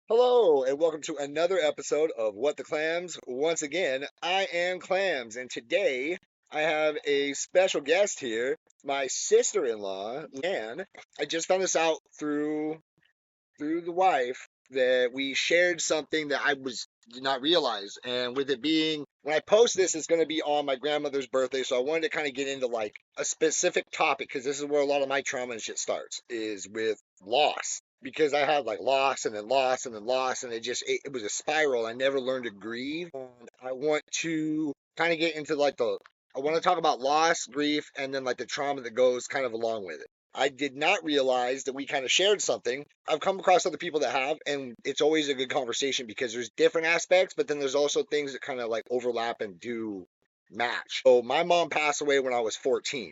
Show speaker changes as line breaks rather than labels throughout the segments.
Hello, and welcome to another episode of What the Clams. Once again, I am Clams, and today I have a special guest here, my sister-in-law, Anne. I just found this out through the wife that we shared something that I did not realize. And with it being when I post this, it's going to be on my grandmother's birthday, so I wanted to kind of get into like a specific topic because this is where a lot of my trauma and shit starts is with loss. Because I had like loss and then loss and then loss, and it was a spiral. I never learned to grieve, and I want to kind of get into like the I want to talk about loss, grief, and then like the trauma that goes kind of along with it. I did not realize that we kind of shared something. I've come across other people that have, and it's always a good conversation because there's different aspects, but then there's also things that kind of like overlap and do match. So my mom passed away when I was 14,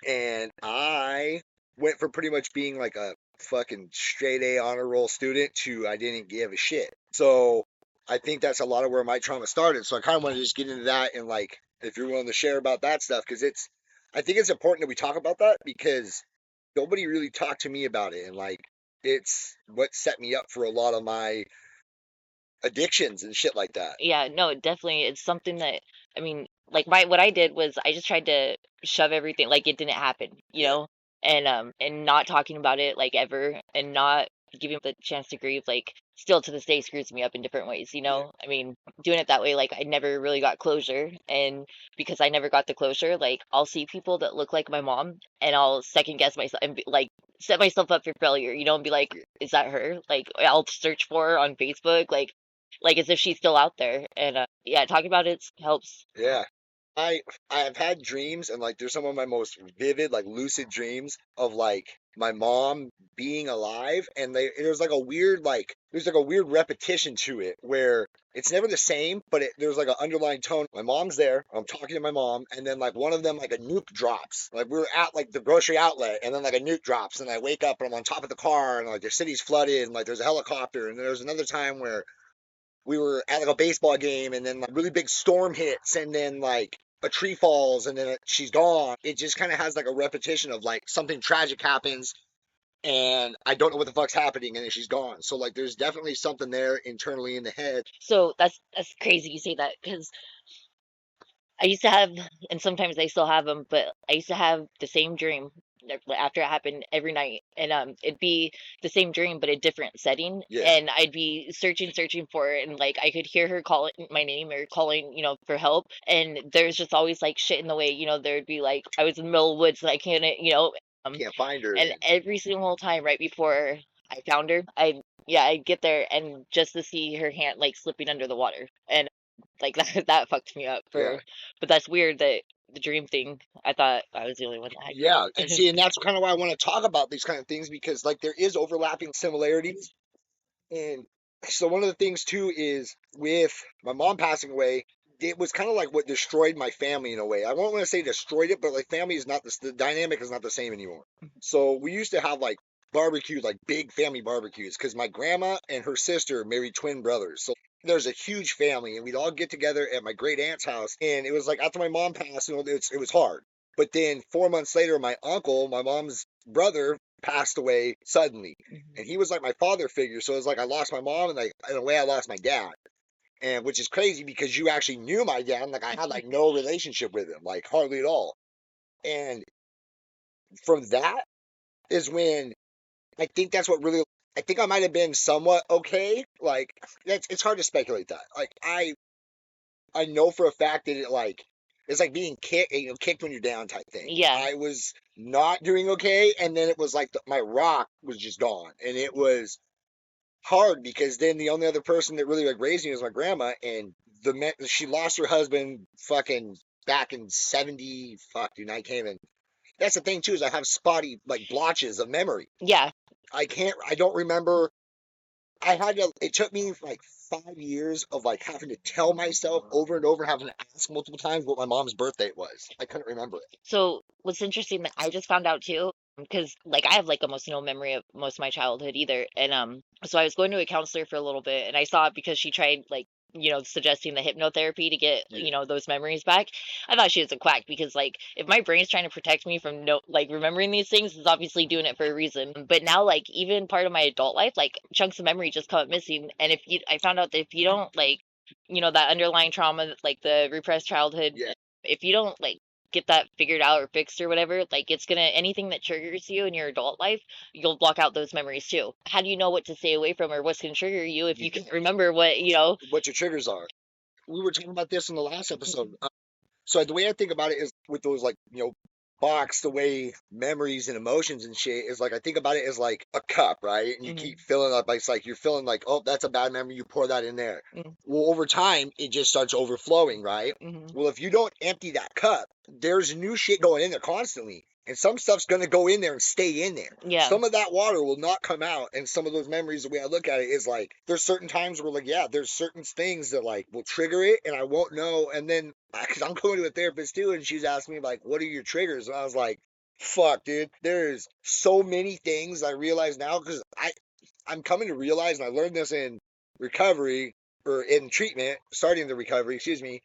and I went from pretty much being like a fucking straight A honor roll student to I didn't give a shit. So I think that's a lot of where my trauma started. So I kind of want to just get into that and like if you're willing to share about that stuff because I think it's important that we talk about that because nobody really talked to me about it and like it's what set me up for a lot of my addictions and shit like that.
Yeah, no, definitely. It's something that, I mean, like what I did was I just tried to shove everything like it didn't happen,
Yeah.
and not talking about it like ever and not giving the chance to grieve, like still to this day screws me up in different ways, you
Yeah.
know? I mean, doing it that way, like I never really got closure. And because I never got the closure, like I'll see people that look like my mom and I'll second guess myself and be, like set myself up for failure, and be like, is that her? Like I'll search for her on Facebook, like as if she's still out there. And yeah, talking about it helps.
Yeah. I I've had dreams and like there's some of my most vivid like lucid dreams of like my mom being alive and there's like a weird repetition to it where it's never the same but there's like an underlying tone. My mom's there, I'm talking to my mom and then like one of them like a nuke drops. Like we were at like the grocery outlet and then like a nuke drops and I wake up and I'm on top of the car and like the city's flooded and like there's a helicopter and then there's another time where we were at like a baseball game and then like really big storm hits and then like a tree falls and then she's gone. It just kind of has like a repetition of like something tragic happens and I don't know what the fuck's happening and then she's gone. So like there's definitely something there internally in the head.
So that's crazy you say that, because I used to have, and sometimes I still have them, but I used to have the same dream after it happened every night. And it'd be the same dream but a different setting,
Yeah.
and I'd be searching for it, and like I could hear her calling my name or calling, for help, and there's just always like shit in the way. There'd be like I was in the middle of the woods and I can't, um
Can't find her.
and every single time right before I found her, I'd get there and just to see her hand like slipping under the water. And like that fucked me up
Yeah.
but that's weird that the dream thing, I thought I was the only one that had
Yeah. And
dreams.
see, and that's kind of why I want to talk about these kind of things because like there is overlapping similarities. And so one of the things too is with my mom passing away, it was kind of like what destroyed my family in a way. I won't want to say destroyed it, but like family is not the dynamic is not the same anymore. So we used to have like barbecues, like big family barbecues, because my grandma and her sister married twin brothers. So there's a huge family, and we'd all get together at my great aunt's house. And it was like after my mom passed, it was hard. But then 4 months later, my uncle, my mom's brother, passed away suddenly,
Mhm.
and he was like my father figure. So it was like I lost my mom, and like in a way I lost my dad, and which is crazy because you actually knew my dad. And, like I had like no relationship with him, like hardly at all. And from that is when I think that's what really. I think I might have been somewhat okay. Like it's hard to speculate that. Like I know for a fact that it's like being kicked, kicked when you're down type thing.
Yeah.
I was not doing okay, and then it was like my rock was just gone, and it was hard because then the only other person that really like raised me was my grandma, and she lost her husband fucking back in 70. Fuck, dude, I can't even. That's the thing too is I have spotty like blotches of memory.
Yeah.
I don't remember. It took me like 5 years of like having to tell myself over and over, having to ask multiple times what my mom's birthday was. I couldn't remember it.
So what's interesting that I just found out too, because like I have like almost no memory of most of my childhood either. And so I was going to a counselor for a little bit, and I saw it because she tried like suggesting the hypnotherapy to get,
Yeah.
those memories back. I thought she was a quack because, like, if my brain's trying to protect me from remembering these things, it's obviously doing it for a reason. But now, like, even part of my adult life, like, chunks of memory just come up missing. And I found out that if you don't, like, that underlying trauma, like the repressed childhood,
Yeah.
if you don't, like, get that figured out or fixed or whatever, like, it's gonna, anything that triggers you in your adult life, you'll block out those memories too. How do you know what to stay away from or what's gonna trigger you if you
Yeah.
can't remember what?
What your triggers are. We were talking about this in the last episode. So the way I think about it is with those like, boxed away memories and emotions and shit is like I think about it as like a cup, right? And you
Hmm.
keep filling up. Like it's like you're feeling like, oh, that's a bad memory. You pour that in there.
Hmm.
Well, over time, it just starts overflowing, right?
Hmm.
Well, if you don't empty that cup, there's new shit going in there constantly. And some stuff's going to go in there and stay in there.
Yeah.
Some of that water will not come out. And some of those memories, the way I look at it is like, there's certain times where, like, yeah, there's certain things that, like, will trigger it and I won't know. And then, because I'm going to a therapist too, and she's asking me, like, what are your triggers? And I was like, fuck, dude, there's so many things I realize now because I'm coming to realize, and I learned this in recovery or in treatment, starting the recovery, excuse me,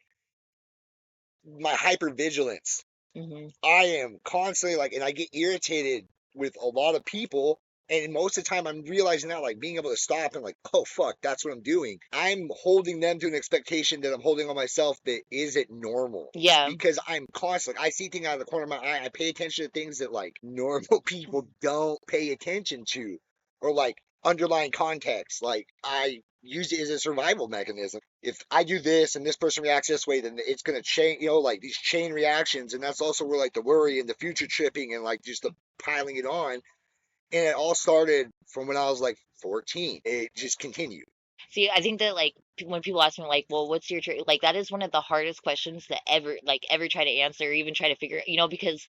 my hypervigilance.
Hmm.
I am constantly like, and I get irritated with a lot of people. And most of the time, I'm realizing now, like being able to stop and like, oh fuck, that's what I'm doing. I'm holding them to an expectation that I'm holding on myself that isn't normal.
Yeah.
Because I'm constantly, I see things out of the corner of my eye. I pay attention to things that like normal people don't pay attention to, or like underlying context. Like I use it as a survival mechanism. If I do this and this person reacts this way, then it's gonna chain, like these chain reactions, and that's also where like the worry and the future tripping and like just the piling it on. And it all started from when I was like 14. It just continued.
See, I think that, like, when people ask me, like, well, what's your like, that is one of the hardest questions to ever try to answer or even try to figure, because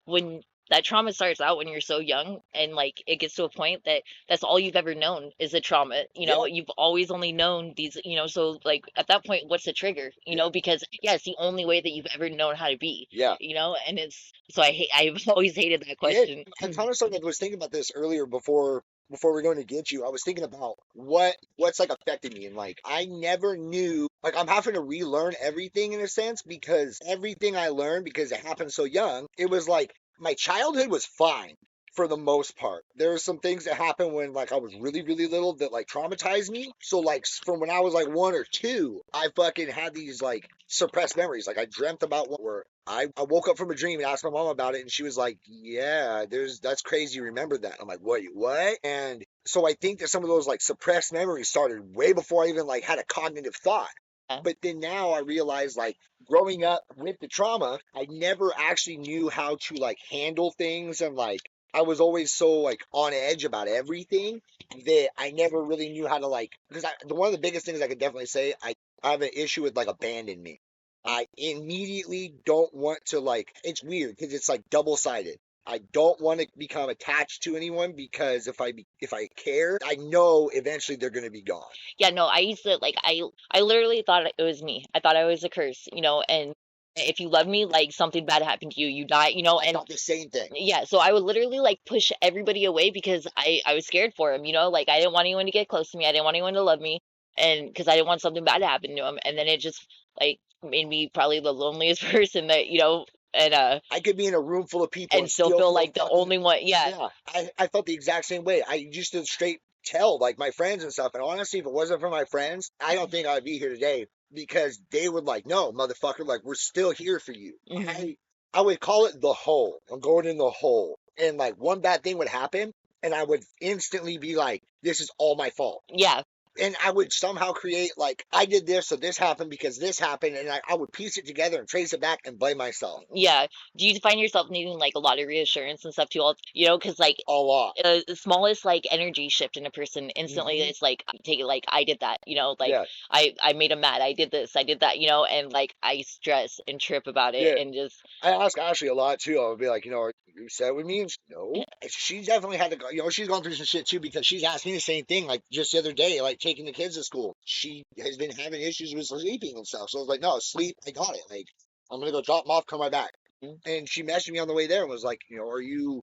when that trauma starts out when you're so young and, like, it gets to a point that that's all you've ever known is a trauma,
Yeah,
you've always only known these, so, like, at that point, what's the trigger,
yeah,
because yeah, it's the only way that you've ever known how to be,
yeah.
and it's so I've always hated that
Yeah,
question.
I kind of started was thinking about this earlier before we're going to get you. I was thinking about what's like affecting me, and like I never knew, like I'm having to relearn everything in a sense because everything I learned because it happened so young, it was like my childhood was fine for the most part. There were some things that happened when like I was really really little that like traumatized me. So like from when I was like 1 or 2, I fucking had these like suppressed memories. Like I dreamt about one where I woke up from a dream and asked my mom about it, and she was like, "Yeah, that's crazy. You remember that?" I'm like, "Wait, what?" And so I think that some of those like suppressed memories started way before I even like had a cognitive thought.
Yeah.
But then now I realize like growing up with the trauma, I never actually knew how to like handle things and like I was always so like on edge about everything that I never really knew how to like because one of the biggest things I could definitely say I have an issue with like abandonment. I immediately don't want to like it's weird because it's like double-sided. I don't want to become attached to anyone because if I care, I know eventually they're going to be gone.
Yeah, no, I used to, like, I literally thought it was me. I thought I was a curse, and if you love me, like, something bad happened to you, you die,
I
and
thought the same thing.
yeah, so I would literally, like, push everybody away because I was scared for him, like, I didn't want anyone to get close to me. I didn't want anyone to love me, and because I didn't want something bad to happen to him. And then it just, like, made me probably the loneliest person that, and
I could be in a room full of people
and
and
still
still
feel
feel
like the
fucking
only one. Yeah.
yeah. I felt the exact same way. I used to straight tell like my friends and stuff. And honestly, if it wasn't for my friends, I don't think I'd be here today because they would like, no, motherfucker, like we're still here for you.
Hmm.
I would call it the hole. I'm going in the hole. And like one bad thing would happen and I would instantly be like, this is all my fault.
Yeah.
And I would somehow create like I did this, so this happened because this happened, and I would piece it together and trace it back and blame myself
Yeah. Do you find yourself needing, like, a lot of reassurance and stuff too? All, because, like,
a lot.
the smallest, like, energy shift in a person instantly,
Hmm.
it's like, take it, like, I did that, like,
Yeah,
I made him mad, I did this, I did that, and, like, I stress and trip about it
yeah.
and just
I ask Ashley a lot too. I would be like, are you upset with me? And no. She definitely had to go. She's gone through some shit too because she's asked me the same thing. Like just the other day, like taking the kids to school. She has been having issues with sleeping and stuff. So I was like, no, sleep. I got it. Like I'm gonna go drop them off, come right back. And she messaged me on the way there and was like, are you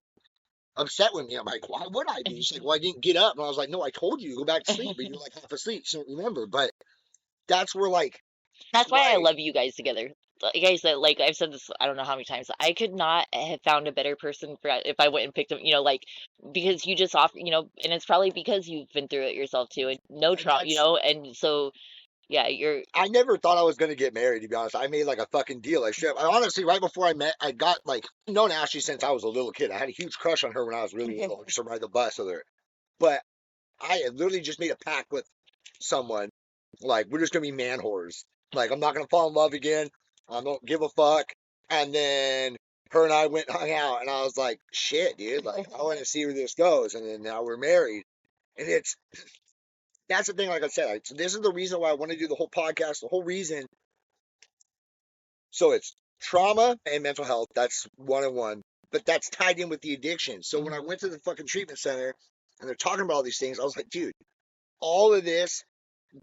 upset with me? I'm like, why would I be? She's like, well, I didn't get up. And I was like, no, I told you to go back to sleep, but you're like half asleep. So remember, but that's where like
That's why I
right.
love you guys together. Like I said, like I've said this, I don't know how many times. I could not have found a better person for if I went and picked him, like because you just offer, and it's probably because you've been through it yourself too, and no trauma,
That's
and so yeah, you're.
I never thought I was gonna get married, to be honest. I made like a fucking deal. Like shit. I honestly, right before I met, I got like known Ashley since I was a little kid. I had a huge crush on her when I was really little. I used to ride the bus with her. But I had literally just made a pact with someone. Like we're just gonna be man whores. Like I'm not gonna fall in love again. I don't give a fuck. And then her and I went and hung out, and I was like, shit, dude. Like I want to see where this goes. And then now we're married, and that's the thing. Like I said, so this is the reason why I want to do the whole podcast. The whole reason. So it's trauma and mental health. That's one on one, but that's tied in with the addiction. So when I
Mhm.
went to the fucking treatment center and they're talking about all these things, I was like, dude, all of this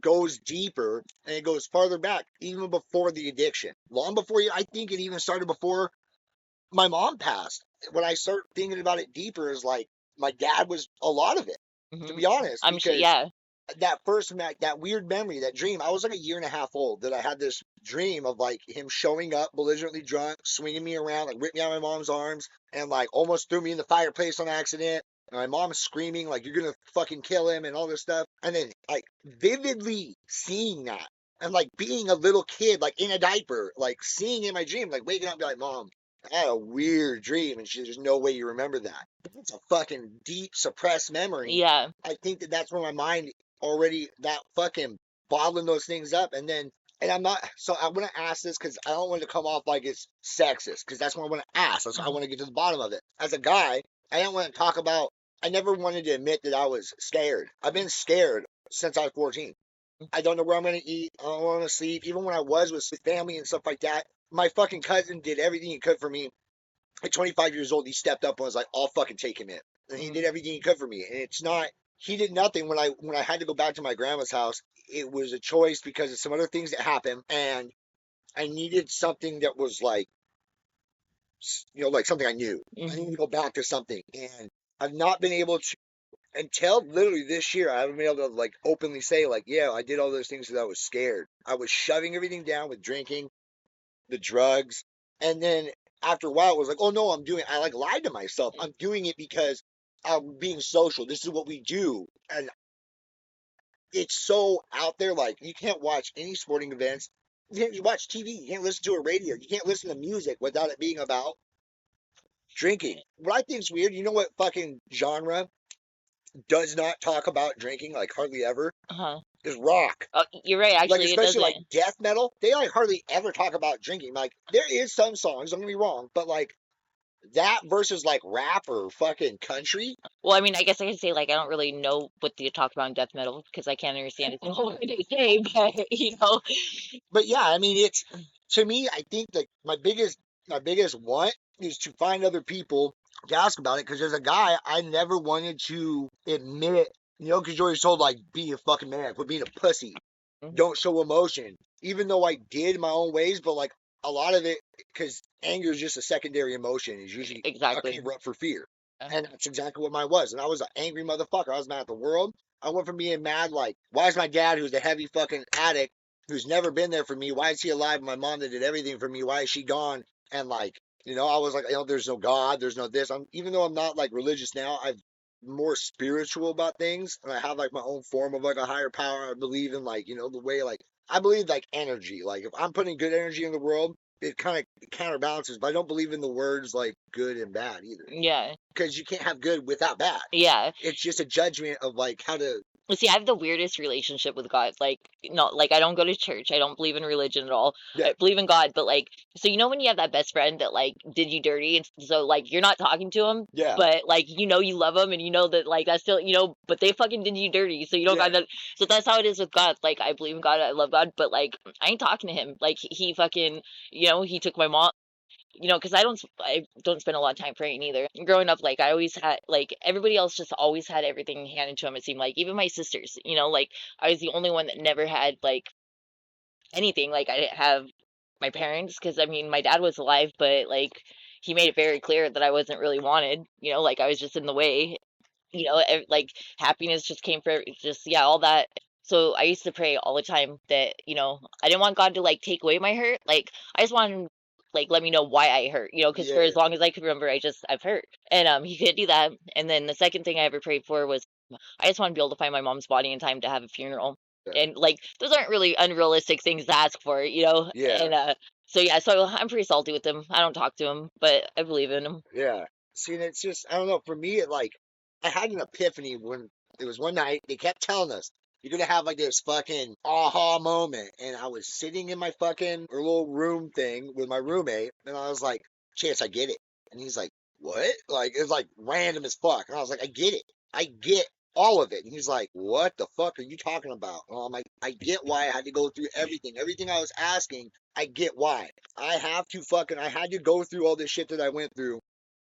goes deeper and it goes farther back, even before the addiction. Long before you, I think it even started before my mom passed. When I start thinking about it deeper, is like my dad was a lot of it, to
Mhm.
be honest,
I'm sure,
because
yeah.
that first that weird memory, that dream, I was like a year and a half old that I had this dream of like him showing up belligerently drunk, swinging me around, like ripped me out of my mom's arms, and like almost threw me in the fireplace on accident. And my mom screaming like you're gonna fucking kill him and all this stuff. And then like vividly seeing that and like being a little kid, like in a diaper, like seeing in my dream, like waking up and be like, Mom, I had a weird dream, and there's no way you remember that. It's a fucking deep suppressed memory.
Yeah.
I think that's where my mind already that fucking bottling those things up, and then and I'm not, so I want to ask this because I don't want to come off like it's sexist, because that's what I want to ask. That's what I
Mhm.
want to get to the bottom of it. As a guy, I don't want to talk about, I never wanted to admit that I was scared. I've been scared since I was 14. I don't know where I'm gonna eat. I don't want to sleep. Even when I was with family and stuff like that, my fucking cousin did everything he could for me. At 25 years old, he stepped up and was like, "I'll fucking take him in," and he did
Mhm.
everything he could for me. And it's not, he did nothing when I had to go back to my grandma's house. It was a choice because of some other things that happened, and I needed something that was like, like something I knew. I needed
Mhm.
to go back to something, and I've not been able to until literally this year. I haven't been able to like openly say like, yeah, I did all those things because I was scared. I was shoving everything down with drinking, the drugs, and then after a while it was like, oh no, I like lied to myself. I'm doing it because I'm being social. This is what we do. And it's so out there, like you can't watch any sporting events. You watch TV, you can't listen to a radio, you can't listen to music without it being about drinking. What I think is weird, you know what fucking genre does not talk about drinking like hardly ever?
Uh-huh.
Is rock.
Oh, you're right.
Like
Actually, it
especially like
doesn't.
death metal, they like hardly ever talk about drinking. Like there is some songs, don't get me wrong, but like that versus like rap or fucking country.
Well, I mean, I guess I can say like I don't really know what they talk about in death metal because I can't understand a single word they say, but
But yeah, I mean it's, to me, I think that my biggest want is to find other people to ask about it, because as a guy, I never wanted to admit, because you're always told like be a fucking man, quit being a pussy,
Mhm.
don't show emotion. Even though I did my own ways, but like a lot of it, because anger is just a secondary emotion, is usually a
Exactly.
cover up for fear.
Yeah.
And that's exactly what mine was. And I was an angry motherfucker. I was mad at the world. I went from being mad, like, why is my dad, who's a heavy fucking addict, who's never been there for me, why is he alive? My mom that did everything for me, why is she gone? And like, I was like, there's no God, there's no this. Even though I'm not like religious now, I'm more spiritual about things, and I have like my own form of like a higher power. I believe in like, the way like I believe like energy. Like if I'm putting good energy in the world, it kind of counterbalances. But I don't believe in the words like good and bad either,
Yeah.
because you can't have good without bad.
Yeah.
It's just a judgment of like how to.
Well, see, I have the weirdest relationship with God. Like, no, like I don't go to church. I don't believe in religion at all.
Yeah,
I believe in God, but like, so when you have that best friend that like did you dirty, and so like you're not talking to him,
yeah,
but like you love him, and you know that like that's still but they fucking did you dirty, so you don't
yeah,
got that. So that's how it is with God. Like I believe in God, I love God, but like I ain't talking to him. Like he fucking, he took my mom. Because I don't spend a lot of time praying either. Growing up, like I always had like everybody else just always had everything handed to them. It seemed like even my sisters, like I was the only one that never had like anything. Like I didn't have my parents because I mean my dad was alive, but like he made it very clear that I wasn't really wanted. Like I was just in the way. Like happiness just came for just yeah all that. So I used to pray all the time that, I didn't want God to like take away my hurt. Like I just wanted like let me know why I hurt, because for
Yeah.
as long as I could remember, I've hurt. And he could do that. And then the second thing I ever prayed for was I just want to be able to find my mom's body in time to have a funeral.
Yeah.
And like those aren't really unrealistic things to ask for,
Yeah.
And so yeah, so I'm pretty salty with him. I don't talk to him, but I believe in him.
Yeah. See, and it's just, I don't know. For me, it like, I had an epiphany when it was one night. They kept telling us, you're going to have like this fucking aha moment. And I was sitting in my fucking little room thing with my roommate. And I was like, Chance, I get it. And he's like, what? Like, it's like random as fuck. And I was like, I get it. I get all of it. And he's like, what the fuck are you talking about? And I'm like, I get why I had to go through everything. Everything I was asking, I get why. I had to go through all this shit that I went through,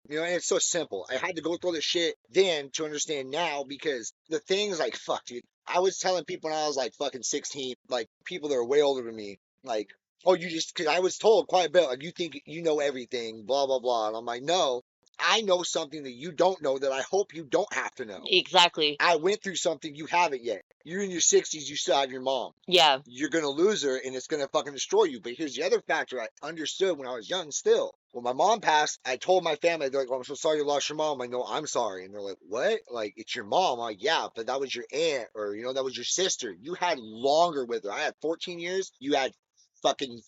and it's so simple. I had to go through all this shit then to understand now, because the things like, fuck, dude. I was telling people when I was like fucking 16, like people that are way older than me, like, oh, because I was told quite a bit, like, you think you know everything, blah, blah, blah. And I'm like, no, I know something that you don't know that I hope you don't have to know.
Exactly.
I went through something you haven't yet. You're in your 60s, you still have your mom.
Yeah.
You're going to lose her and it's going to fucking destroy you. But here's the other factor I understood when I was young still. When my mom passed, I told my family, they're like, well, I'm so sorry you lost your mom. I know, I'm sorry. And they're like, what? Like, it's your mom. I'm like, yeah, but that was your aunt, or, that was your sister. You had longer with her. I had 14 years. You had fucking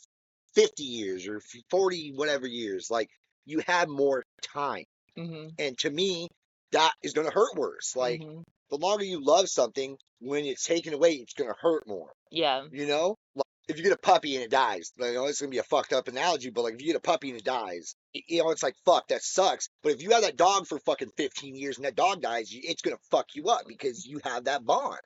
50 years or 40, whatever years. Like, you had more time.
Mhm.
And to me, that is going to hurt worse. Like,
Mhm.
the longer you love something, when it's taken away, it's going to hurt more.
Yeah.
Like, if you get a puppy and it dies, it's going to be a fucked up analogy, but like if you get a puppy and it dies, it's like, fuck, that sucks. But if you have that dog for fucking 15 years and that dog dies, it's going to fuck you up because you have that bond.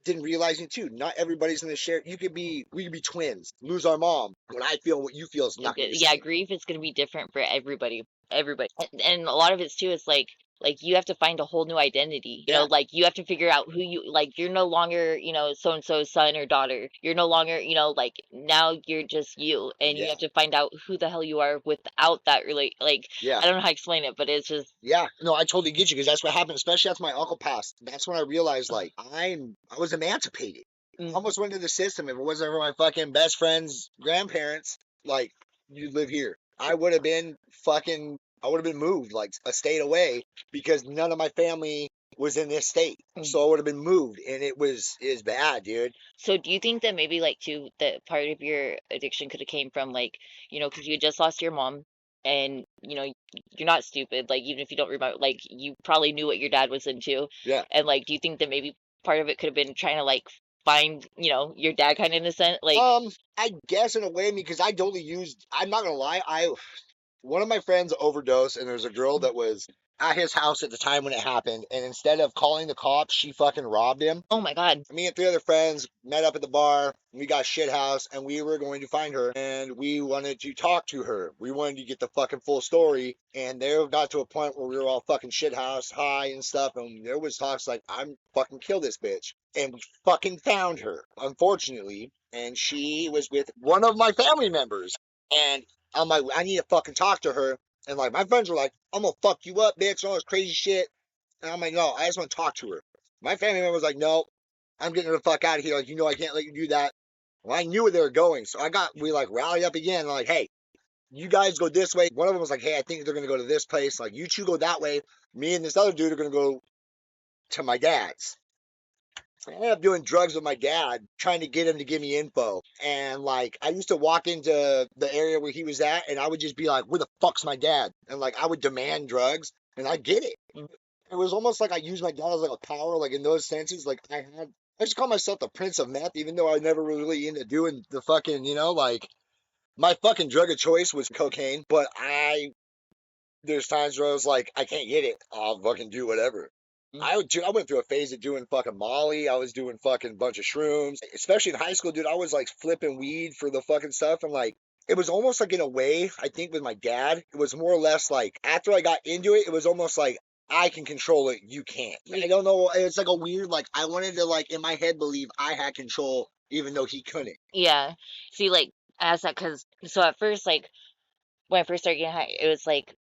Didn't realize it too. Not everybody's going to share. We could be twins, lose our mom. What I feel and what you feel is not going to be the
Yeah,
same.
grief is going to be different for everybody, and a lot of it's too is like you have to find a whole new identity,
Yeah.
like you have to figure out who you like. You're no longer so and so's son or daughter. You're no longer like now you're just you, and you
Yeah.
have to find out who the hell you are without that relate. Like
Yeah.
I don't know how to explain it, but it's just
Yeah, no, I totally get you because that's what happened, especially after my uncle passed. That's when I realized like I was emancipated. I
mm,
almost went into the system. If it wasn't for my fucking best friend's grandparents, like, you live here. I would have been moved like a state away because none of my family was in this state.
mm.
So I would have been moved and it was bad, dude.
So do you think that maybe like too that part of your addiction could have came from like, because you had just lost your mom and you're not stupid, like even if you don't remember, like you probably knew what your dad was into.
Yeah.
And like do you think that maybe part of it could have been trying to like find, your dad kind of in a sense? Like,
I guess in a way because I'm not gonna lie, I one of my friends overdosed, and there's a girl that was at his house at the time when it happened. And instead of calling the cops, she fucking robbed him.
oh my God.
Me and three other friends met up at the bar. We got shit house, and we were going to find her, and we wanted to talk to her. We wanted to get the fucking full story, and there got to a point where we were all fucking shit house high and stuff, and there was talks like, I'm fucking kill this bitch. And we fucking found her, unfortunately, and she was with one of my family members. And I'm like, I need to fucking talk to her. And like my friends were like, I'm gonna fuck you up, bitch, and all this crazy shit. And I'm like, no, I just want to talk to her. My family member was like, no, I'm getting the fuck out of here. Like, I can't let you do that. Well, I knew where they were going. So we like rallied up again. Like, hey, you guys go this way. One of them was like, hey, I think they're going to go to this place. Like, you two go that way. Me and this other dude are going to go to my dad's. I ended up doing drugs with my dad, trying to get him to give me info. And like, I used to walk into the area where he was at, and I would just be like, where the fuck's my dad? And like, I would demand drugs, and I get it. It was almost like I used my dad as like a power, like in those senses. Like, I just call myself the Prince of Meth, even though I never really into doing the fucking, like, my fucking drug of choice was cocaine. But there's times where I was like, I can't get it. I'll fucking do whatever.
Mm.
I went through a phase of doing fucking Molly. I was doing fucking bunch of shrooms, especially in high school, dude. I was like flipping weed for the fucking stuff. And like, it was almost like in a way, I think with my dad, it was more or less like after I got into it, it was almost like I can control it, you can't. I don't know. It's like a weird, like, I wanted to, like, in my head believe I had control, even though he couldn't.
Yeah. See, like I asked that because so at first, like when I first started getting high, it was like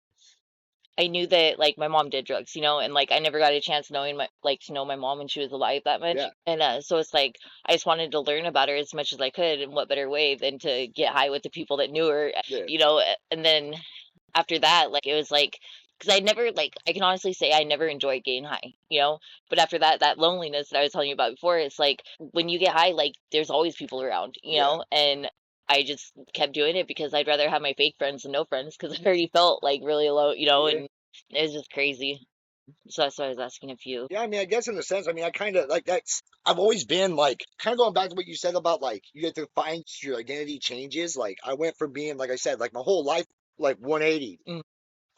I knew that like my mom did drugs, and like I never got a chance knowing to know my mom when she was alive that much.
Yeah,
And so it's like I just wanted to learn about her as much as I could, and what better way than to get high with the people that knew her,
yeah,
and then after that, like it was like because I never like I can honestly say I never enjoyed getting high. But after that loneliness that I was telling you about before, it's like when you get high, like there's always people around,
yeah,
and I just kept doing it because I'd rather have my fake friends than no friends because I already felt like really alone,
yeah.
and it was just crazy. So that's why I was asking if you.
Yeah, I mean, I guess in a sense, I mean, I kind of like that's. I've always been like, kind of going back to what you said about like you get to find your identity changes. Like, I went from being, like I said, like my whole life, like 180.
Mm,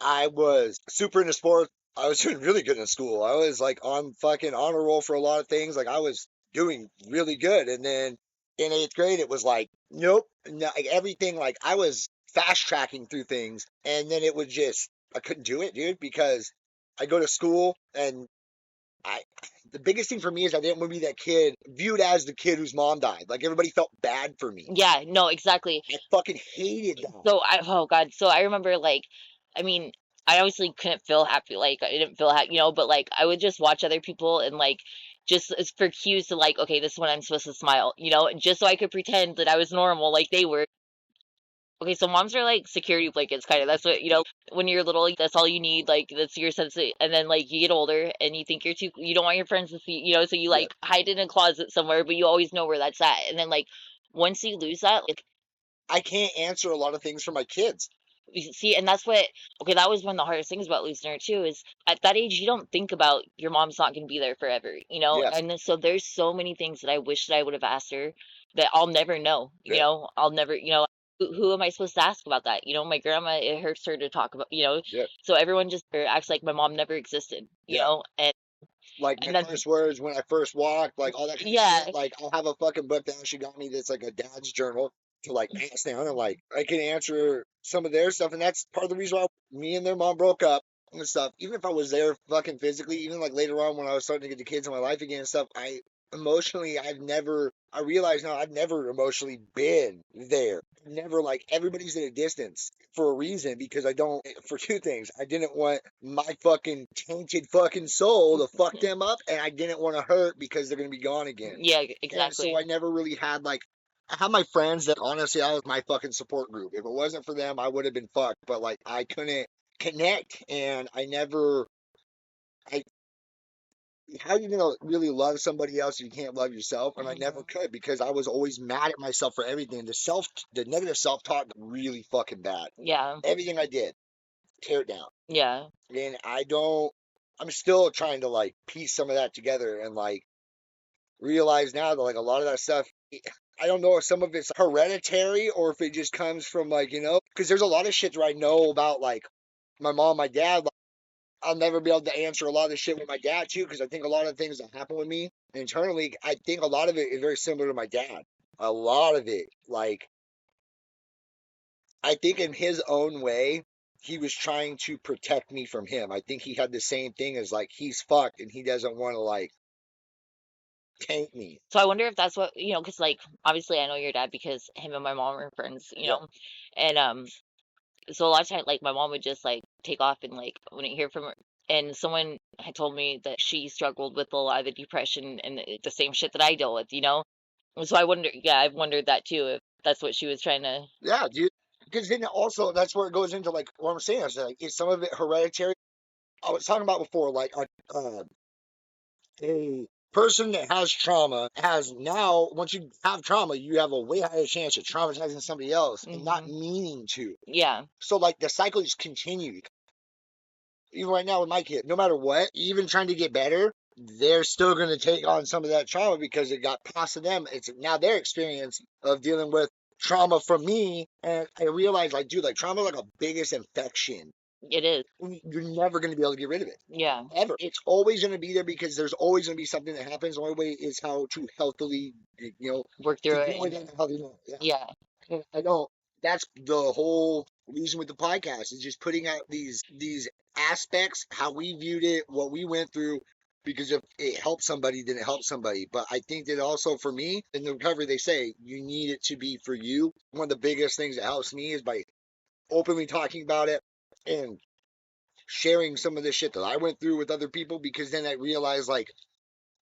I was super into sports. I was doing really good in school. I was like on fucking honor roll for a lot of things. Like, I was doing really good. And then in eighth grade, it was like, nope, no, like everything. Like, I was fast tracking through things, and then it was just I couldn't do it, dude, because I go to school and I the biggest thing for me is I didn't want to be that kid viewed as the kid whose mom died. Like everybody felt bad for me.
yeah, no, exactly.
I fucking hated that.
So oh God, so I remember like, I mean, I obviously couldn't feel happy, like I didn't feel happy, but like I would just watch other people and like just as for cues to like, okay, this is when I'm supposed to smile, just so I could pretend that I was normal, like they were. Okay, so moms are like security blankets, kind of. That's what, when you're little, like, that's all you need. Like, that's your sense of, and then like you get older and you think you don't want your friends to see, so you
Yeah,
like hide in a closet somewhere, but you always know where that's at. And then like once you lose that, like,
I can't answer a lot of things for my kids.
you see, and that's what, okay, that was one of the hardest things about losing her too, is at that age, you don't think about your mom's not going to be there forever,
Yes.
and then, so there's so many things that I wish that I would have asked her that I'll never know,
Yeah.
I'll never, who am I supposed to ask about that? My grandma, it hurts her to talk about,
Yeah.
so everyone just acts like my mom never existed,
Yeah. Like my
and then,
first words when I first walked, like all that kind of
yeah,
shit. Like I'll have a fucking book down. She got me that's like a dad's journal to like pass down, and like I can answer some of their stuff, and that's part of the reason why me and their mom broke up and stuff. Even if I was there fucking physically, even like later on when I was starting to get the kids in my life again and stuff, I realize now I've never emotionally been there. Never, like everybody's at a distance for a reason because I don't, for two things. I didn't want my fucking tainted fucking soul to fuck them up, and I didn't want to hurt because they're gonna be gone again.
yeah,
And so
exactly,
I never really had like I had my friends that honestly I was my fucking support group. If it wasn't for them, I would have been fucked. But like I couldn't connect, and I never. I how are you gonna really love somebody else if you can't love yourself? And I never
hmm,
could because I was always mad at myself for everything. The negative self talk really fucking bad.
yeah,
Everything I did, tear it down.
yeah,
And I don't. I'm still trying to like piece some of that together and like realize now that like a lot of that stuff. I don't know if some of it's hereditary or if it just comes from like because there's a lot of shit that I know about like my mom, my dad. I'll never be able to answer a lot of the shit with my dad too, because I think a lot of the things that happen with me internally, I think a lot of it is very similar to my dad. A lot of it, like I think in his own way, he was trying to protect me from him. I think he had the same thing as like he's fucked and he doesn't want to like taint me.
so I wonder if that's what, because like obviously I know your dad because him and my mom are friends,
Yeah,
and so a lot of times like my mom would just like take off and like wouldn't hear from her, and someone had told me that she struggled with a lot of the depression and the same shit that I deal with, and so I wonder, yeah, I've wondered that too, if that's what she was trying to.
yeah, dude. Because then also that's where it goes into like what I'm saying. Is like is some of it hereditary? I was talking about before, like a person that has trauma has now, once you have trauma, you have a way higher chance of traumatizing somebody else and not
Hmm,
meaning to.
yeah,
So, like, the cycle just continued. Even right now with my kid, no matter what, even trying to get better, they're still going to take on some of that trauma because it got passed to them. It's now their experience of dealing with trauma from me. And I realized, like, dude, like, trauma is like a biggest infection.
it is,
You're never going to be able to get rid of it
yeah,
ever. It's always going to be there because there's always going to be something that happens. The only way is how to healthily,
work
to
through it,
deal with it in a healthy manner. Yeah.
yeah,
And I don't. That's the whole reason with the podcast is just putting out these aspects, how we viewed it, what we went through. Because if it helps somebody, then it helps somebody. But I think that also for me in the recovery, they say you need it to be for you. One of the biggest things that helps me is by openly talking about it and sharing some of the shit that I went through with other people, because then I realized like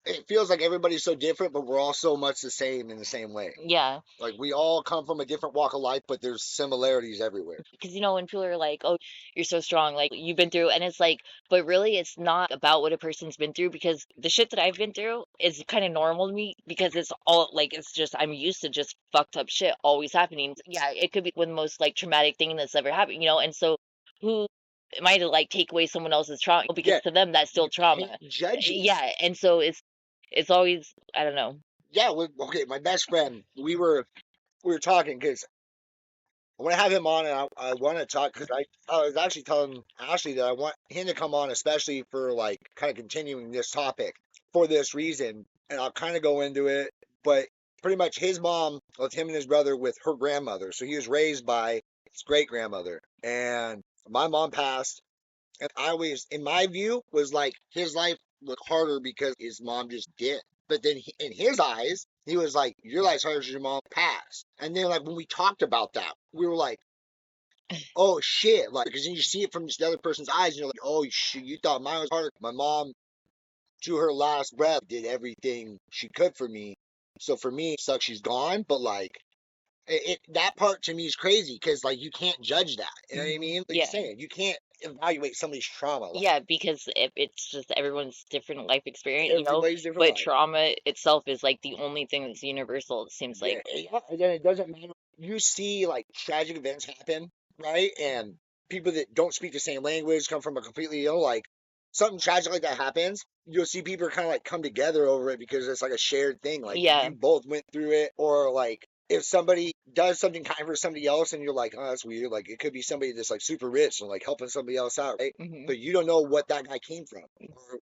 it feels like everybody's so different, but we're all so much the same in the same way.
Yeah.
Like we all come from a different walk of life, but there's similarities everywhere.
Because, when people are like, oh, you're so strong, like you've been through, and it's like, but really, it's not about what a person's been through, because the shit that I've been through is kind of normal to me, because it's all like, it's just, I'm used to just fucked up shit always happening. Yeah, it could be one of the most like traumatic thing that's ever happened, and so who am I to like take away someone else's trauma? Because
Yeah,
to them, that's still
you
trauma.
can't judge it.
Yeah, and so it's always, I don't know.
Yeah, okay. My best friend, we were talking because I want to have him on, and I want to talk because I was actually telling Ashley that I want him to come on, especially for like kind of continuing this topic for this reason, and I'll kind of go into it. But pretty much his mom left him and his brother with her grandmother, so he was raised by his great grandmother, and my mom passed, and I always, in my view, was like his life was harder because his mom just did. But then in his eyes, he was like, your life's harder because your mom passed. And then like when we talked about that, we were like, oh shit, like because then you see it from the other person's eyes, and you're like, oh shit, you thought mine was harder. My mom, to her last breath, did everything she could for me. So for me, it sucks she's gone, but like that part to me is crazy because like you can't judge that. You know what I mean? Like
Yeah.
you're saying, you can't evaluate somebody's trauma. Like,
Yeah, because it's just everyone's different life experience,
everybody's different
but
life.
trauma itself is like the only thing that's universal, it seems
Yeah,
like.
and then it doesn't matter. You see like tragic events happen, right? And people that don't speak the same language come from a completely, like something tragic like that happens. You'll see people kind of like come together over it because it's like a shared thing. Like
Yeah.
you both went through it, or like if somebody does something kind for somebody else and you're like, oh, that's weird. Like it could be somebody that's like super rich and like helping somebody else out, right?
Hmm.
But you don't know what that guy came from,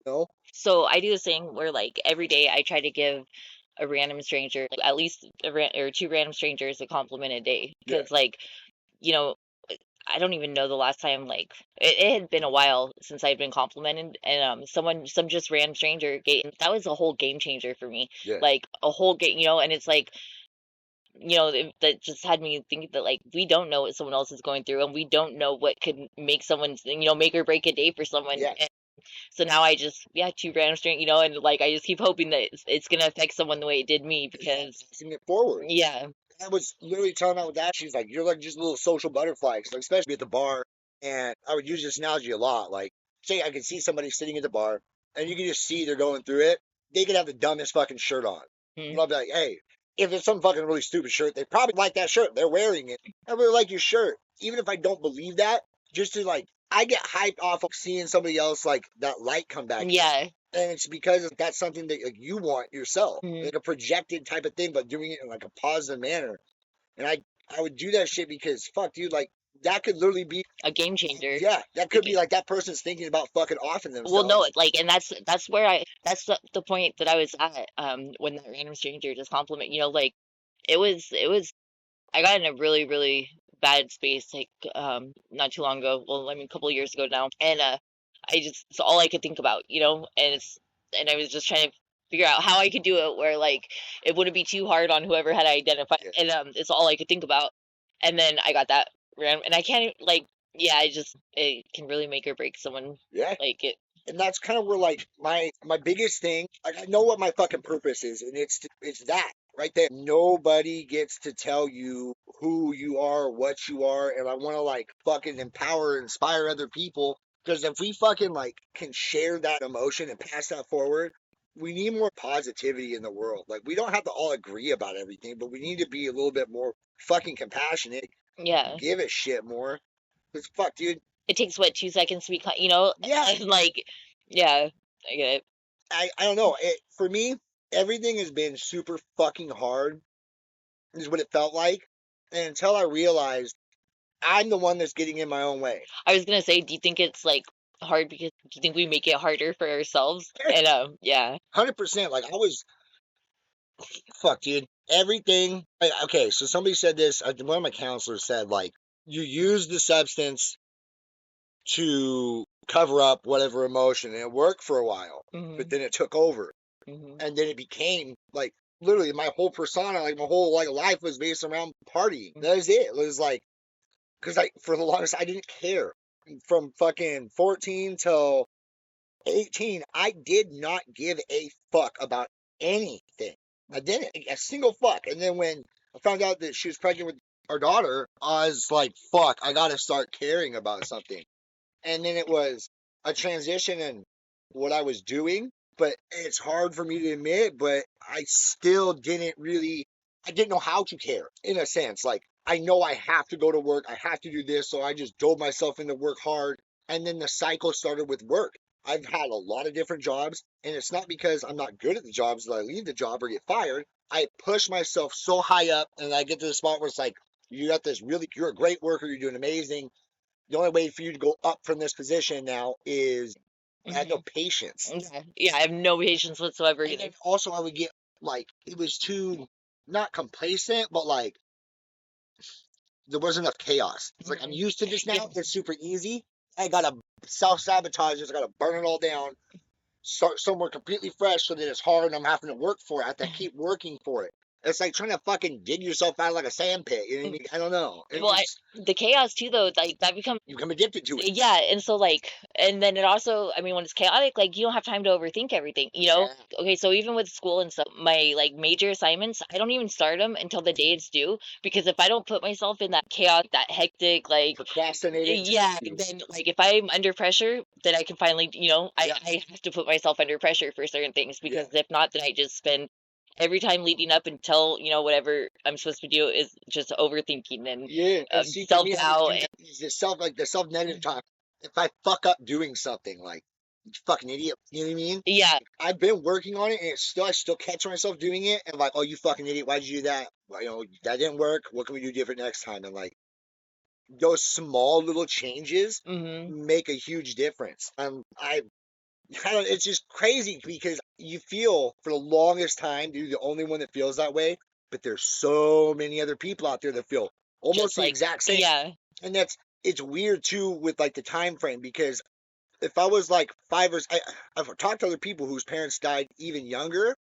or,
So I do this thing where like every day I try to give a random stranger, like at least or two random strangers a compliment a day,
Yeah.
because like, you know, I don't even know the last time, like it had been a while since I'd been complimented, and some just random stranger that was a whole game changer for me.
Yeah.
Like a whole game, and it's like, that just had me think that like we don't know what someone else is going through, and we don't know what could make someone's, make or break a day for someone.
Yeah.
And so now I just, two random strangers, and like I just keep hoping that it's gonna affect someone the way it did me, because
Passing it forward.
yeah.
I was literally telling her with that. She's like, you're like just a little social butterfly, like, especially at the bar. And I would use this analogy a lot. Like, say I could see somebody sitting at the bar, and you can just see they're going through it. They could have the dumbest fucking shirt on.
Hmm.
And I'll be like, hey, if it's some fucking really stupid shirt, they probably like that shirt. They're wearing it. I really like your shirt. Even if I don't believe that, just to like, I get hyped off of seeing somebody else like that light come back.
Yeah.
And it's because that's something that like, you want yourself, like a projected type of thing, but doing it in like a positive manner. And I would do that shit because fuck, dude, like that could literally be
a game changer.
Yeah, that could be like that person's thinking about fucking offing themselves.
Well, no, like, and that's where that's the point that I was at, when that random stranger just compliment, like it was I got in a really, really bad space, like, not too long ago. Well, I mean, a couple of years ago now. And it's all I could think about, and I was just trying to figure out how I could do it where, like, it wouldn't be too hard on whoever had identified.
Yeah.
And it's all I could think about. And then I got that random, and I can't, like, yeah, it can really make or break someone.
Yeah.
Like it.
And that's kind of where like my biggest thing, like I know what my fucking purpose is, and it's that right there. Nobody gets to tell you who you are, what you are, and I want to like fucking empower, inspire other people, because if we fucking like can share that emotion and pass that forward, we need more positivity in the world. Like we don't have to all agree about everything, but we need to be a little bit more fucking compassionate.
Yeah.
Give a shit more. Cause fuck, dude.
It takes what, 2 seconds to be,
Yeah.
And like, yeah, I get it.
I don't know. For me, everything has been super fucking hard, is what it felt like. And until I realized I'm the one that's getting in my own way.
I was gonna say, do you think it's like hard because do you think we make it harder for ourselves? And yeah.
100%. Like I was, fuck, dude. Everything. Okay, so somebody said this. One of my counselors said, like, you use the substance to cover up whatever emotion, and it worked for a while, but then it took over, and then it became like literally my whole persona, like my whole like life was based around partying. That was it. It was like, because for the longest I didn't care. from fucking 14 till 18, I did not give a fuck about anything. I didn't, a single fuck. And then when I found out that she was pregnant with our daughter, I was like, fuck, I gotta start caring about something. And then it was a transition in what I was doing, but it's hard for me to admit, but I still didn't really, I didn't know how to care in a sense. Like, I know I have to go to work, I have to do this, so I just dove myself into work hard. And then the cycle started with work. I've had a lot of different jobs, and it's not because I'm not good at the jobs that I leave the job or get fired. I push myself so high up, and I get to the spot where it's like, you got this really, you're a great worker, you're doing amazing. The only way for you to go up from this position now is I had no
Hmm.
patience.
Yeah, yeah, I have no patience whatsoever
And
either.
then also I would get like it was too not complacent, but like there wasn't enough chaos. It's like I'm
Hmm.
used to this
Yeah.
now. It's super easy. I gotta self-sabotage this, I gotta burn it all down, start somewhere completely fresh so that it's hard and I'm having to work for it. I have to keep working for it. It's like trying to fucking dig yourself out of like a sand pit. You know what I mean? I don't know.
Well, the chaos too, though, like that becomes.
You become addicted to it.
Yeah, and so like, and then it also, I mean, when it's chaotic, like you don't have time to overthink everything, you know?
Yeah.
Okay, so even with school and stuff, my like major assignments, I don't even start them until the day it's due because if I don't put myself in that chaos, that hectic, like,
Procrastinating
yeah,
too.
then like if I'm under pressure, then I can finally,
Yeah.
I have to put myself under pressure for certain things
Yeah.
because if not, then I just spend every time leading up until, whatever I'm supposed to do is just overthinking and
Yeah, and see, for me, I would
self-doubt
do that. Is the self like the self negative talk. If I fuck up doing something, like you fucking idiot, you know what I mean?
yeah.
I've been working on it, and I still catch myself doing it, and like, oh, you fucking idiot, why'd you do that? Well, that didn't work. What can we do different next time? And like those small little changes
Hmm.
make a huge difference. I don't, it's just crazy because you feel for the longest time you're the only one that feels that way, but there's so many other people out there that feel almost
Just
the
like,
exact same.
yeah.
And it's weird too with like the time frame because if I was like five or I've talked to other people whose parents died even younger,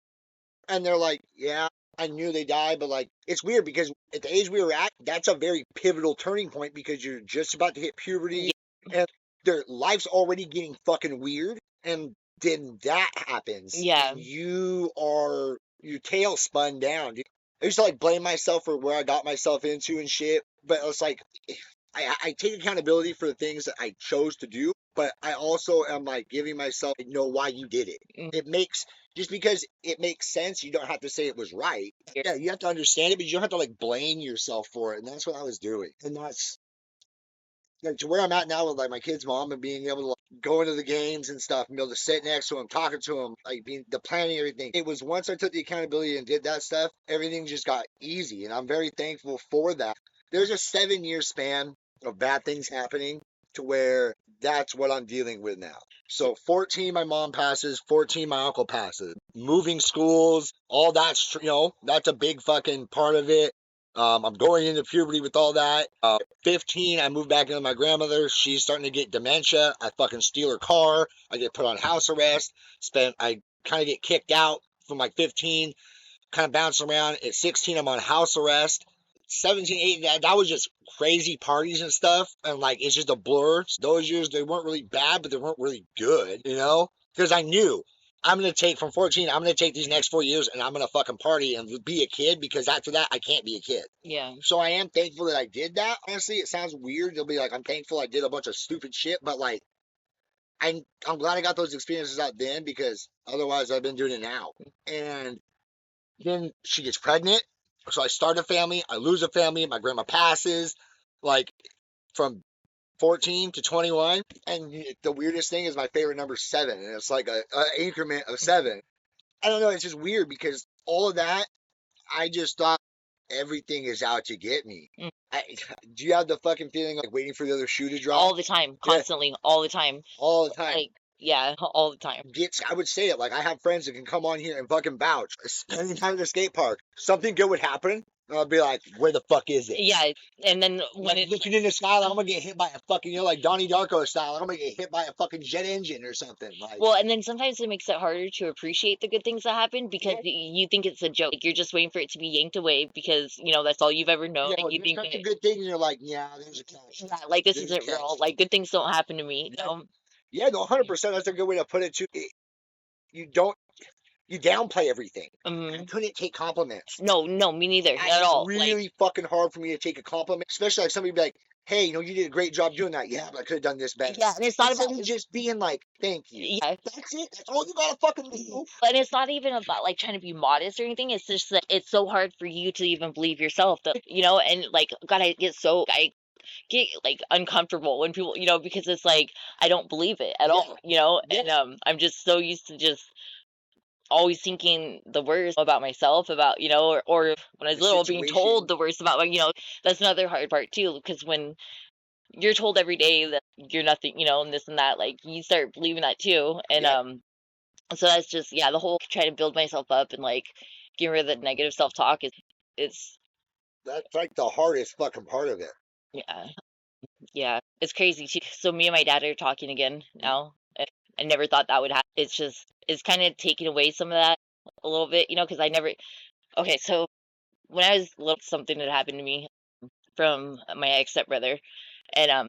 and they're like, yeah, I knew they died, but like it's weird because at the age we were at, that's a very pivotal turning point because you're just about to hit puberty and their life's already getting fucking weird, and then that happens
Yeah.
and your tail spun down, dude. I used to like blame myself for where I got myself into and shit, but it's like I take accountability for the things that I chose to do, but I also am like giving myself know why you did it.
Mm.
It makes just because it makes sense, you don't have to say it was right.
Yeah.
Yeah, you have to understand it, but you don't have to like blame yourself for it. And that's what I was doing. And that's like to where I'm at now with like my kid's mom and being able to like, go into the games and stuff and be able to sit next to him, talking to him, like being the planning everything. It was once I took the accountability and did that stuff, everything just got easy. And I'm very thankful for that. There's a 7 year span of bad things happening to where that's what I'm dealing with now. So 14, my mom passes, 14, my uncle passes. Moving schools, all that's, that's a big fucking part of it. I'm going into puberty with all that. 15, I moved back into my grandmother. She's starting to get dementia. I fucking steal her car. I get put on house arrest. I kind of get kicked out from like 15, kind of bouncing around. At 16, I'm on house arrest. 17, 18, that was just crazy parties and stuff. And like, it's just a blur. Those years, they weren't really bad, but they weren't really good, Because I knew I'm going to take from 14, I'm going to take these next 4 years and I'm going to fucking party and be a kid because after that, I can't be a kid.
Yeah.
So I am thankful that I did that. Honestly, it sounds weird. They'll be like, I'm thankful I did a bunch of stupid shit, but like, I'm glad I got those experiences out then because otherwise I've been doing it now. And then she gets pregnant. So I start a family, I lose a family, my grandma passes, like from 14 to 21. And the weirdest thing is my favorite number 7. And it's like a increment of 7. I don't know. It's just weird because all of that, I just thought everything is out to get me.
Mm.
Do you have the fucking feeling like waiting for the other shoe to drop?
All the time,
Yeah,
constantly, all the time.
all the time.
Like, yeah, all the time.
I would say it like I have friends that can come on here and fucking vouch. Spending time at the skate park, something good would happen, I'll be like, where the fuck is it?
Yeah, and then when
Like looking in the sky, like I'm gonna get hit by a fucking, like Donnie Darko style. Like I'm gonna get hit by a fucking jet engine or something. Like,
well, and then sometimes it makes it harder to appreciate the good things that happen because
yeah,
you think it's a joke. Like you're just waiting for it to be yanked away because, that's all you've ever known.
yeah,
And
well,
you
there's
think
such a
that,
good thing, and you're like, yeah, there's a catch.
yeah, like this
There's a
isn't real.
catch.
Like good things don't happen to me.
Yeah, yeah, no, 100%. That's a good way to put it too. You don't, you downplay everything. I
Um,
couldn't take compliments.
no, no, me neither, not at
It's
all. Like,
really fucking hard for me to take a compliment, especially like somebody be like, "Hey, you did a great job doing that." Yeah, but I could have done this better.
yeah, and it's not
Instead
about,
of just being like, "Thank you."
yeah,
That's it. That's all you gotta fucking do.
and it's not even about like trying to be modest or anything. It's just that it's so hard for you to even believe yourself that, and like, God, I get like uncomfortable when people, because it's like I don't believe it at
Yeah,
all,
yeah,
and I'm just so used to just always thinking the worst about myself, about, or when I was
the
little being told
situation.
the worst about, that's another hard part too, because when you're told every day that you're nothing, and this and that, like you start believing that too, and
Yeah,
so that's just, yeah, the whole trying to build myself up and like get rid of the negative self-talk is
that's like the hardest fucking part of it.
yeah. Yeah, it's crazy too. So me and my dad are talking again now. And I never thought that would happen. It's kind of taking away some of that a little bit, because I never. Okay, so when I was little, something had happened to me from my ex stepbrother, and I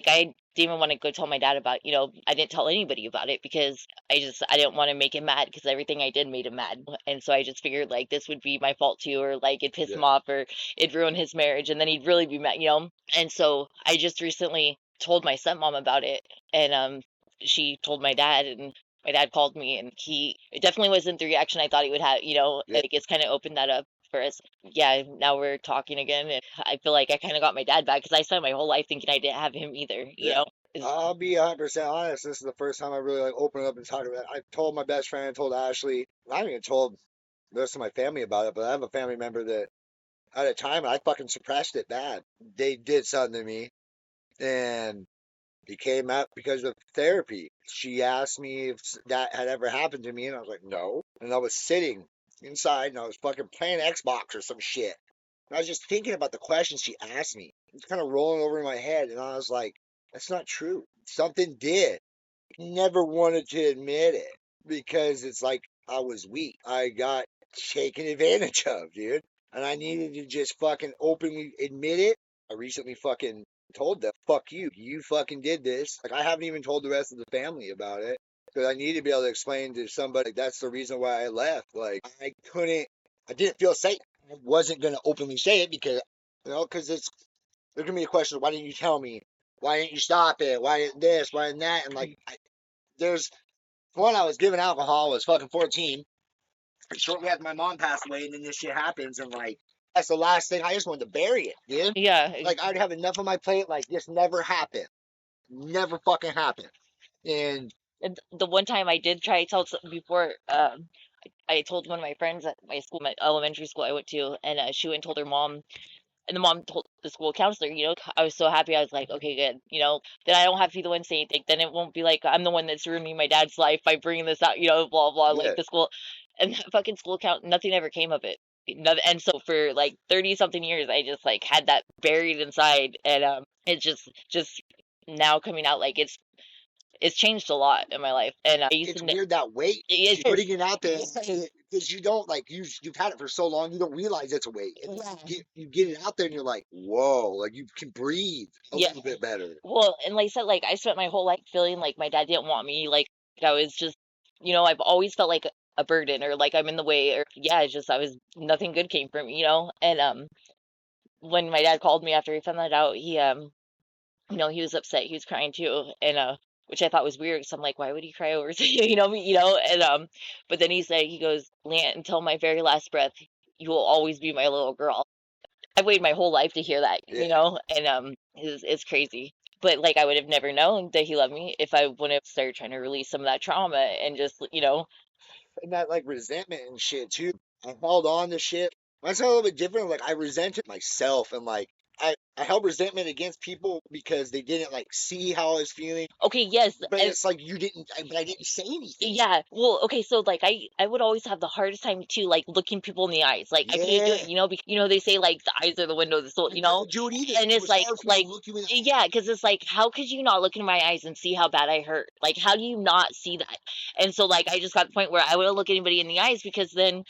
didn't even want to go tell my dad about. I didn't tell anybody about it because I didn't want to make him mad because everything I did made him mad, and so I just figured like this would be my fault too, or like it'd piss
Yeah.
him off, or it'd ruin his marriage, and then he'd really be mad. And so I just recently told my stepmom about it, and she told my dad, and my dad called me, and it definitely wasn't the reaction I thought he would have.
Yeah.
Like it's kind of opened that up for us. Yeah, now we're talking again, and I feel like I kind of got my dad back because I spent my whole life thinking I didn't have him either.
Yeah.
Is
I'll be 100% honest. This is the first time I really like opened up and talked about it. I told my best friend, I told Ashley. I haven't even told the rest of my family about it, but I have a family member that at a time I fucking suppressed it bad. They did something to me, and it came out because of therapy. She asked me if that had ever happened to me, and I was like, no. And I was sitting inside, and I was fucking playing Xbox or some shit. And I was just thinking about the questions she asked me. It's kind of rolling over in my head, and I was like, that's not true. Something did. Never wanted to admit it because it's like I was weak. I got taken advantage of, dude. And I needed to just fucking openly admit it. I recently fucking told them, fuck you. You fucking did this. Like, I haven't even told the rest of the family about it because I need to be able to explain to somebody that's the reason why I left. Like, I didn't feel safe. I wasn't going to openly say it because, because there's going to be a question, why didn't you tell me? Why didn't you stop it? Why didn't this? Why didn't that? And like, there's one, I was given alcohol, I was fucking 14. Shortly after my mom passed away, and then this shit happens, and like, that's the last thing. I just wanted to bury it, dude.
yeah,
Like, I'd have enough on my plate. Like, this never happened. Never fucking happened. And
and the one time I did try to tell before, I told one of my friends at my school, my elementary school I went to, and she went and told her mom, and the mom told the school counselor. I was so happy. I was like, okay, good. Then I don't have to be the one saying anything. Then it won't be like I'm the one that's ruining my dad's life by bringing this out. Blah blah.
yeah,
Like the school, and that fucking school nothing ever came of it. Nothing, and so for like 30 something years, I just like had that buried inside, and it's just now coming out like it's changed a lot in my life. And I used
it's
to,
weird that weight.
it is,
Putting it out there
yeah,
because you don't like you've had it for so long, you don't realize it's a weight. And
yeah,
you get it out there, and you're like, whoa, like you can breathe a
yeah.
little bit better.
Well, and like I said, like I spent my whole life feeling like my dad didn't want me. Like I was just, I've always felt like a burden or like I'm in the way or yeah, it's just I was nothing good came from me. And when my dad called me after he found that out, he was upset. He was crying too, and which I thought was weird because I'm like, why would he cry over and but then he goes, Leanne, until my very last breath, you will always be my little girl. I've waited my whole life to hear that,
Yeah,
and it's crazy. But like I would have never known that he loved me if I wouldn't have started trying to release some of that trauma and just.
and that like resentment and shit too. I held on to shit. Mine's a little bit different. Like I resented myself, and like I held resentment against people because they didn't like see how I was feeling.
Okay, yes,
But it's like you didn't, but I didn't say anything.
yeah. Well, okay, so like I would always have the hardest time too, like looking people in the eyes. Like I couldn't do
Yeah.
it, because they say like the eyes are the window of the soul,
I couldn't do it either.
and
It
it's
was hard for me to look you in the eye.
yeah, because it's like how could you not look in my eyes and see how bad I hurt? Like how do you not see that? And so like I just got to the point where I wouldn't look anybody in the eyes because then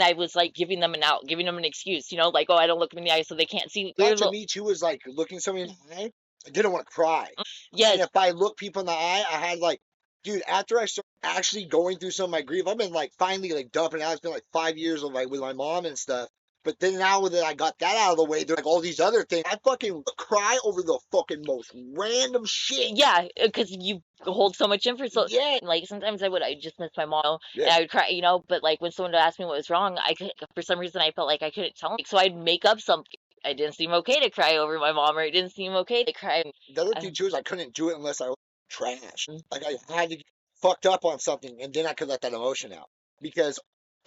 I was like giving them an out, giving them an excuse, like, oh, I don't look them in the eyes so they can't see.
That to me too was like looking somebody in the eye. I didn't want to cry.
Yes.
And if I look people in the eye, I had like, dude, after I started actually going through some of my grief, I've been like finally like dumping out. It's been like 5 years of like with my mom and stuff. But then now that I got that out of the way, there's like all these other things. I fucking cry over the fucking most random shit.
Yeah, because you hold so much in for so.
Yeah.
Like sometimes I just miss my mom, and
Yeah.
I would cry, But like when someone would ask me what was wrong, I could for some reason I felt like I couldn't tell them, so I'd make up something. It didn't seem okay to cry over my mom, or it didn't seem okay to cry.
The other thing too is I couldn't do it unless I was trash.
Mm.
Like I had to get fucked up on something, and then I could let that emotion out. Because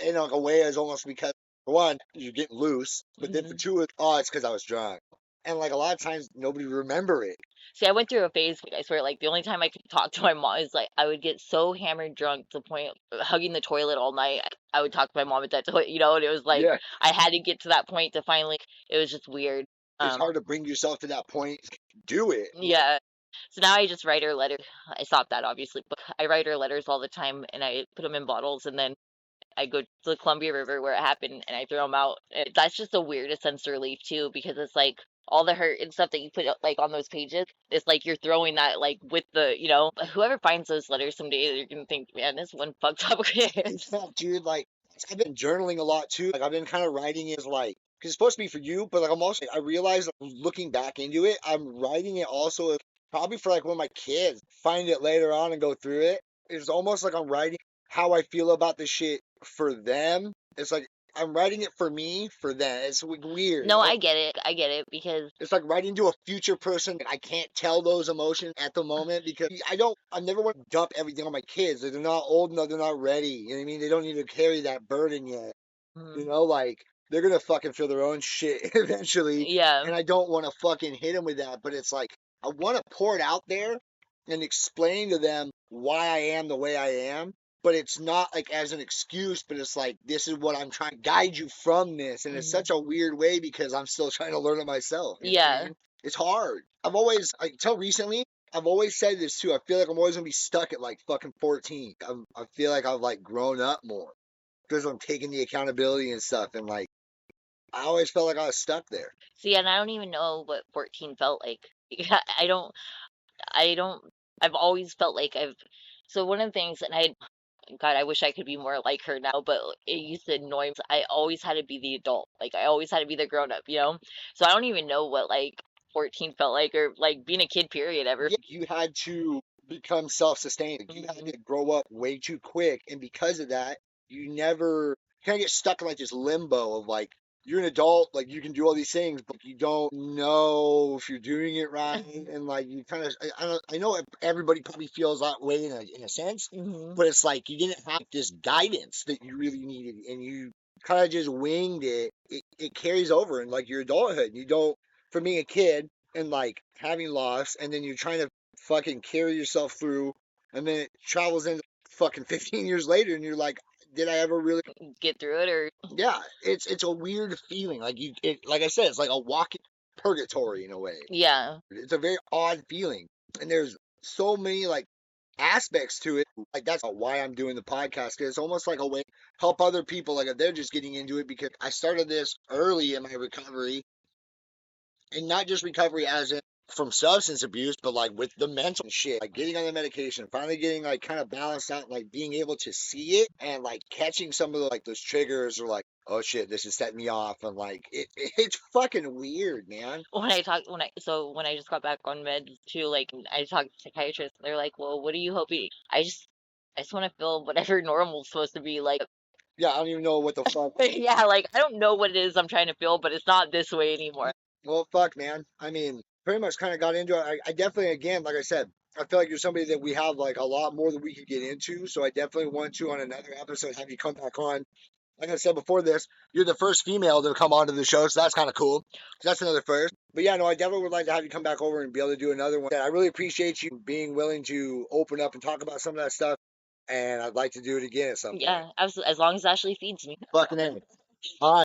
in a way, it's almost because for one, you're getting loose, but then for two, it's because I was drunk. And like a lot of times, nobody remember it.
See, I went through a phase, I swear, like the only time I could talk to my mom is like I would get so hammered drunk to the point of hugging the toilet all night. I would talk to my mom at that toilet, and it was like
Yeah.
I had to get to that point to finally. It was just weird.
It's hard to bring yourself to that point. Do it.
Yeah. So now I just write her letters. I stopped that obviously, but I write her letters all the time and I put them in bottles and then I go to the Columbia River where it happened and I throw them out. And that's just the weirdest sense of relief too because it's like all the hurt and stuff that you put like on those pages, it's like you're throwing that like with whoever finds those letters someday, they're gonna think, man, this one fucked up kid.
Dude, like I've been journaling a lot too. Like I've been kind of writing it like because it's supposed to be for you, but like I'm also I realized looking back into it, I'm writing it also probably for like when my kids find it later on and go through it. It's almost like I'm writing how I feel about the shit for them. It's like I'm writing it for me, for them. It's weird.
No, I get it. I get it because
It's like writing to a future person. I can't tell those emotions at the moment because I never want to dump everything on my kids. They're not old enough. They're not ready. You know what I mean? They don't need to carry that burden yet. Like they're going to fucking feel their own shit eventually.
yeah.
And I don't want to fucking hit them with that. But it's like, I want to pour it out there and explain to them why I am the way I am. But it's not like as an excuse, but it's like, this is what I'm trying to guide you from this. And it's such a weird way because I'm still trying to learn it myself. You know what I
Yeah.
mean? It's hard. Until recently, I've always said this too. I feel like I'm always going to be stuck at like fucking 14. I feel like I've like grown up more because I'm taking the accountability and stuff. And like, I always felt like I was stuck there.
See, and I don't even know what 14 felt like. Yeah, I've always felt like so one of the things, and God, I wish I could be more like her now, but it used to annoy me. I always had to be the adult. Like, I always had to be the grown up, So I don't even know what, like, 14 felt like or, like, being a kid, period, ever.
Yeah, you had to become self-sustained. You had to grow up way too quick. And because of that, you never kind of get stuck in like this limbo of like, you're an adult, like you can do all these things, but you don't know if you're doing it right. And like you kind of, I know everybody probably feels that way in a sense, but it's like you didn't have this guidance that you really needed, and you kind of just winged it. It carries over in like your adulthood. You don't, for being a kid and like having loss, and then you're trying to fucking carry yourself through, and then it travels into fucking 15 years later, and you're like, did I ever really
get through it? Or
yeah, it's a weird feeling. Like like I said, it's like a walking purgatory in a way.
Yeah,
it's a very odd feeling, and there's so many like aspects to it. Like that's why I'm doing the podcast. 'Cause it's almost like a way to help other people. Like if they're just getting into it, because I started this early in my recovery, and not just recovery as in from substance abuse, but like with the mental shit, like getting on the medication, finally getting like kind of balanced out, like being able to see it and like catching some of the like those triggers or like, oh shit, this is setting me off, and like it's fucking weird, man.
when I just got back on meds too, like I talked to psychiatrists, they're like, well, what are you hoping? I just want to feel whatever normal's supposed to be like.
Yeah, I don't even know what the fuck.
Yeah, like I don't know what it is I'm trying to feel, but it's not this way anymore.
Well, fuck, man. I mean, pretty much kind of got into it. I definitely, again, like I said, I feel like you're somebody that we have like a lot more that we could get into. So I definitely want to on another episode have you come back on like I said before this, you're the first female to come onto the show, so that's kind of cool. So that's another first. But yeah, no, I definitely would like to have you come back over and be able to do another one. I really appreciate you being willing to open up and talk about some of that stuff, and I'd like to do it again at some point.
Yeah, absolutely. As long as Ashley feeds me.
Fucking A. All right.